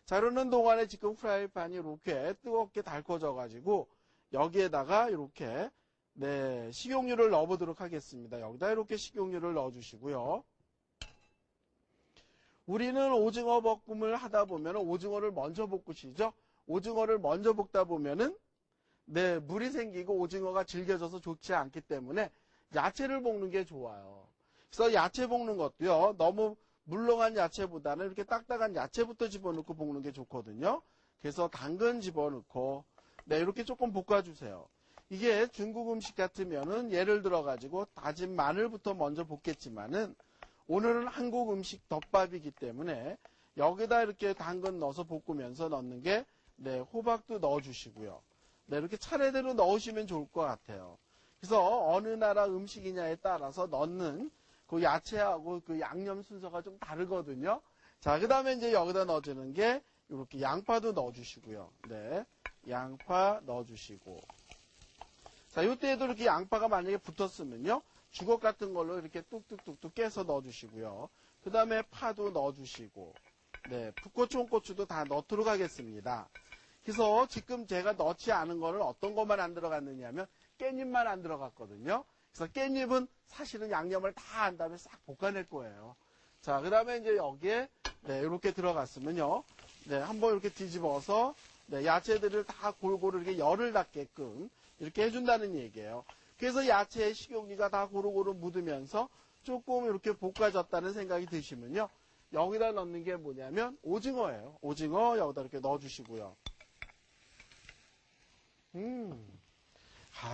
자, 그러는 동안에 지금 프라이팬이 이렇게 뜨겁게 달궈져가지고 여기에다가 이렇게 네, 식용유를 넣어보도록 하겠습니다. 여기다 이렇게 식용유를 넣어주시고요. 우리는 오징어 볶음을 하다 보면 오징어를 먼저 볶으시죠. 오징어를 먼저 볶다 보면은 네, 물이 생기고 오징어가 질겨져서 좋지 않기 때문에 야채를 볶는 게 좋아요. 그래서 야채 볶는 것도요, 너무 물렁한 야채보다는 이렇게 딱딱한 야채부터 집어넣고 볶는 게 좋거든요. 그래서 당근 집어넣고 네, 이렇게 조금 볶아주세요. 이게 중국 음식 같으면은 예를 들어가지고 다진 마늘부터 먼저 볶겠지만은 오늘은 한국 음식 덮밥이기 때문에 여기다 이렇게 당근 넣어서 볶으면서 넣는 게 네, 호박도 넣어주시고요. 네, 이렇게 차례대로 넣으시면 좋을 것 같아요. 그래서 어느 나라 음식이냐에 따라서 넣는 그 야채하고 그 양념 순서가 좀 다르거든요. 자, 그 다음에 이제 여기다 넣어주는 게 이렇게 양파도 넣어주시고요. 네, 양파 넣어주시고. 자, 이때에도 이렇게 양파가 만약에 붙었으면요. 주걱 같은 걸로 이렇게 뚝뚝뚝뚝 깨서 넣어주시고요. 그 다음에 파도 넣어주시고, 네, 붓고추, 홍고추도 다 넣도록 하겠습니다. 그래서 지금 제가 넣지 않은 거는 어떤 것만 안 들어갔느냐 하면 깻잎만 안 들어갔거든요. 그래서 깻잎은 사실은 양념을 다 한 다음에 싹 볶아낼 거예요. 자, 그 다음에 이제 여기에, 네, 이렇게 들어갔으면요. 네, 한번 이렇게 뒤집어서, 네, 야채들을 다 골고루 이렇게 열을 닿게끔 이렇게 해준다는 얘기예요. 그래서 야채의 식용유가 다 고루고루 묻으면서 조금 이렇게 볶아졌다는 생각이 드시면요. 여기다 넣는 게 뭐냐면 오징어예요. 오징어 여기다 이렇게 넣어주시고요.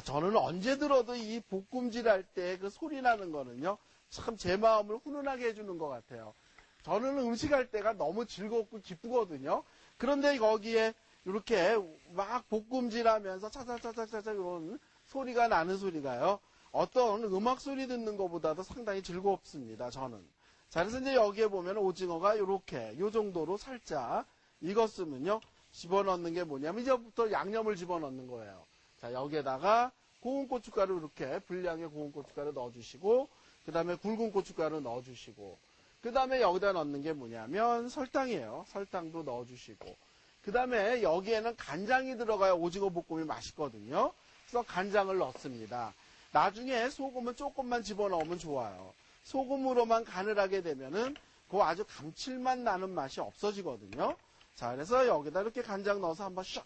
저는 언제 들어도 이 볶음질 할 때 그 소리 나는 거는요. 참 제 마음을 훈훈하게 해주는 것 같아요. 저는 음식할 때가 너무 즐겁고 기쁘거든요. 그런데 거기에 이렇게 막 볶음질하면서 차차차차차차 이런 소리가 나는 소리가요. 어떤 음악 소리 듣는 것보다도 상당히 즐겁습니다. 저는. 자, 그래서 이제 여기에 보면 오징어가 이렇게 요 정도로 살짝 익었으면요. 집어넣는 게 뭐냐면 이제부터 양념을 집어넣는 거예요. 자, 여기에다가 고운 고춧가루 이렇게 분량의 고운 고춧가루 넣어주시고 그 다음에 굵은 고춧가루 넣어주시고 그 다음에 여기다 넣는 게 뭐냐면 설탕이에요. 설탕도 넣어주시고 그 다음에 여기에는 간장이 들어가야 오징어 볶음이 맛있거든요. 그래서 간장을 넣습니다. 나중에 소금은 조금만 집어넣으면 좋아요. 소금으로만 간을 하게 되면은 그 아주 감칠맛 나는 맛이 없어지거든요. 자, 그래서 여기다 이렇게 간장 넣어서 한번 샥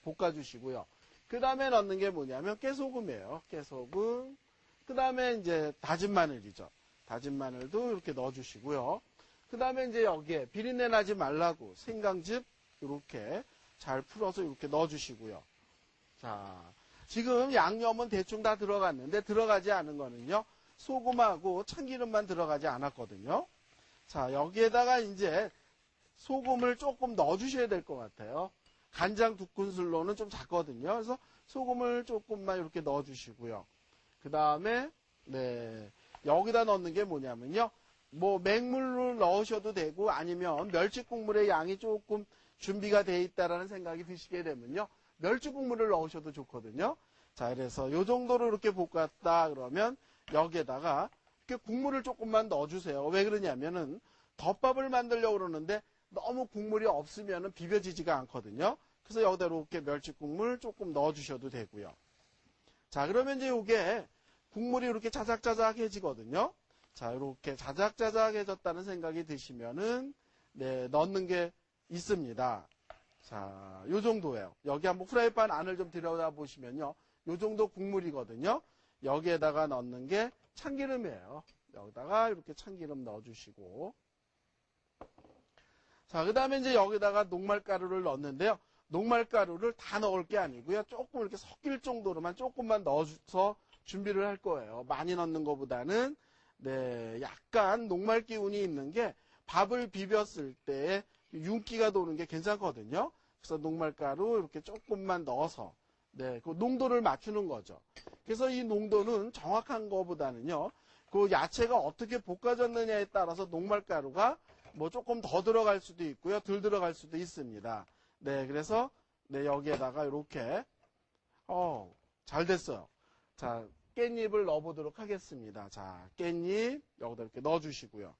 볶아주시고요. 그 다음에 넣는 게 뭐냐면 깨소금이에요. 깨소금. 그 다음에 이제 다진 마늘이죠. 다진 마늘도 이렇게 넣어주시고요. 그 다음에 이제 여기에 비린내 나지 말라고 생강즙 이렇게 잘 풀어서 이렇게 넣어주시고요. 자, 지금 양념은 대충 다 들어갔는데 들어가지 않은 거는요. 소금하고 참기름만 들어가지 않았거든요. 자, 여기에다가 이제 소금을 조금 넣어주셔야 될 것 같아요. 간장 2큰술로는 좀 작거든요. 그래서 소금을 조금만 이렇게 넣어주시고요. 그 다음에 네, 여기다 넣는 게 뭐냐면요. 뭐 맹물을 넣으셔도 되고 아니면 멸치국물의 양이 조금 준비가 돼 있다라는 생각이 드시게 되면요. 멸치국물을 넣으셔도 좋거든요. 자, 그래서 요 정도로 이렇게 볶았다 그러면 여기에다가 이렇게 국물을 조금만 넣어주세요. 왜 그러냐면은 덮밥을 만들려고 그러는데 너무 국물이 없으면은 비벼지지가 않거든요. 그래서 여기다 이렇게 멸치국물 조금 넣어주셔도 되고요. 자, 그러면 이제 이게 국물이 이렇게 자작자작해지거든요. 자, 이렇게 자작자작해졌다는 생각이 드시면은 네, 넣는 게 있습니다. 자, 요 정도예요. 여기 한번 프라이팬 안을 좀 들여다보시면요. 요 정도 국물이거든요. 여기에다가 넣는 게 참기름이에요. 여기다가 이렇게 참기름 넣어주시고. 자, 그 다음에 이제 여기다가 녹말가루를 넣는데요. 녹말가루를 다 넣을 게 아니고요. 조금 이렇게 섞일 정도로만 조금만 넣어서 준비를 할 거예요. 많이 넣는 것보다는 네, 약간 녹말 기운이 있는 게 밥을 비볐을 때 윤기가 도는 게 괜찮거든요. 그래서 녹말가루 이렇게 조금만 넣어서 네, 그 농도를 맞추는 거죠. 그래서 이 농도는 정확한 것보다는요. 그 야채가 어떻게 볶아졌느냐에 따라서 녹말가루가 뭐 조금 더 들어갈 수도 있고요. 덜 들어갈 수도 있습니다. 네, 그래서 네, 여기에다가 이렇게 잘 됐어요. 자, 깻잎을 넣어보도록 하겠습니다. 자, 깻잎 여기다 이렇게 넣어주시고요.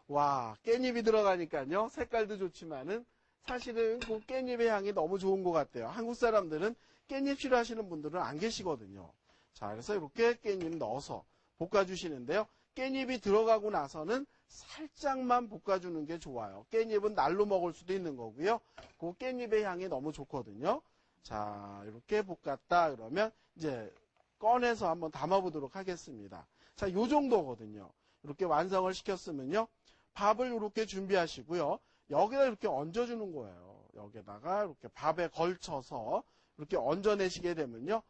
와, 깻잎이 들어가니까요. 색깔도 좋지만은 사실은 그 깻잎의 향이 너무 좋은 것 같아요. 한국 사람들은 깻잎 싫어하시는 분들은 안 계시거든요. 자, 그래서 이렇게 깻잎 넣어서 볶아주시는데요. 깻잎이 들어가고 나서는 살짝만 볶아주는 게 좋아요. 깻잎은 날로 먹을 수도 있는 거고요. 그 깻잎의 향이 너무 좋거든요. 자, 이렇게 볶았다 그러면 이제 꺼내서 한번 담아보도록 하겠습니다. 자, 요 정도거든요. 이렇게 완성을 시켰으면요. 밥을 이렇게 준비하시고요. 여기다 이렇게 얹어주는 거예요. 여기다가 이렇게 밥에 걸쳐서 이렇게 얹어내시게 되면요.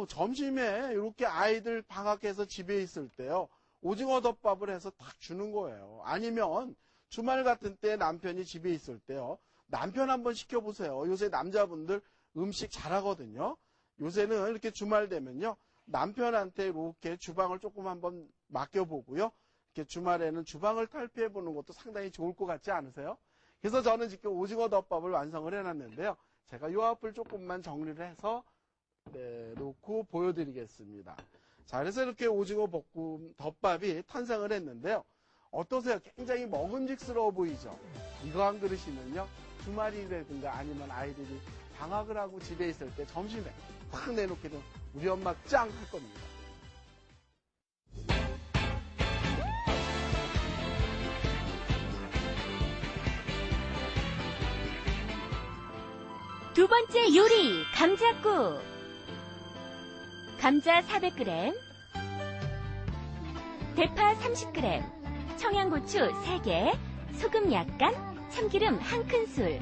점심에 이렇게 아이들 방학해서 집에 있을 때요. 오징어 덮밥을 해서 딱 주는 거예요. 아니면 주말 같은 때 남편이 집에 있을 때요. 남편 한번 시켜보세요. 요새 남자분들 음식 잘하거든요. 요새는 이렇게 주말 되면요. 남편한테 이렇게 주방을 조금 한번 맡겨보고요. 이렇게 주말에는 주방을 탈피해보는 것도 상당히 좋을 것 같지 않으세요? 그래서 저는 지금 오징어 덮밥을 완성을 해놨는데요. 제가 요 앞을 조금만 정리를 해서 놓고 보여드리겠습니다. 자, 그래서 이렇게 오징어 볶음 덮밥이 탄생을 했는데요. 어떠세요? 굉장히 먹음직스러워 보이죠? 이거 한 그릇이면요. 주말이라든가 아니면 아이들이 방학을 하고 집에 있을 때 점심에 탁 내놓게 되면 우리 엄마 짱 할 겁니다. 두 번째 요리, 감자국. 감자 400g, 대파 30g, 청양고추 3개, 소금 약간, 참기름 1큰술,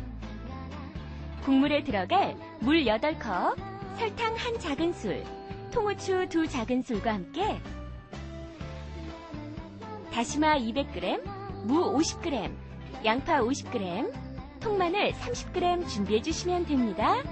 국물에 들어갈 물 8컵, 설탕 1 작은술, 통후추 2 작은술과 함께 다시마 200g, 무 50g, 양파 50g, 통마늘 30g 준비해 주시면 됩니다.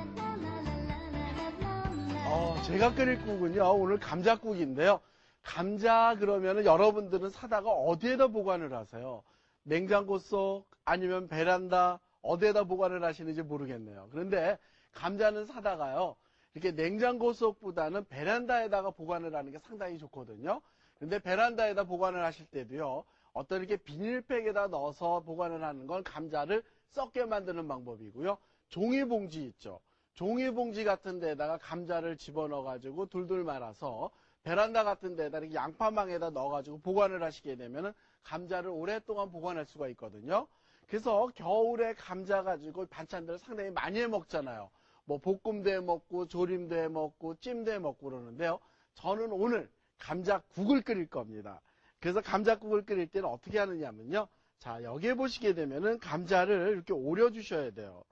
제가 끓일 국은요, 오늘 감자국인데요. 감자 그러면은 여러분들은 사다가 어디에다 보관을 하세요? 냉장고 속 아니면 베란다 어디에다 보관을 하시는지 모르겠네요. 그런데 감자는 사다가요, 이렇게 냉장고 속보다는 베란다에다가 보관을 하는 게 상당히 좋거든요. 근데 베란다에다 보관을 하실 때도요, 어떤 이렇게 비닐팩에다 넣어서 보관을 하는 건 감자를 썩게 만드는 방법이고요. 종이봉지 있죠. 종이봉지 같은 데다가 감자를 집어넣어가지고 둘둘 말아서 베란다 같은 데다 이렇게 양파망에다 넣어가지고 보관을 하시게 되면 감자를 오랫동안 보관할 수가 있거든요. 그래서 겨울에 감자 가지고 반찬들을 상당히 많이 해 먹잖아요. 뭐 볶음도 해 먹고 조림도 해 먹고 찜도 해 먹고 그러는데요. 저는 오늘 감자국을 끓일 겁니다. 그래서 감자국을 끓일 때는 어떻게 하느냐면요. 자, 여기에 보시게 되면은 감자를 이렇게 오려 주셔야 돼요.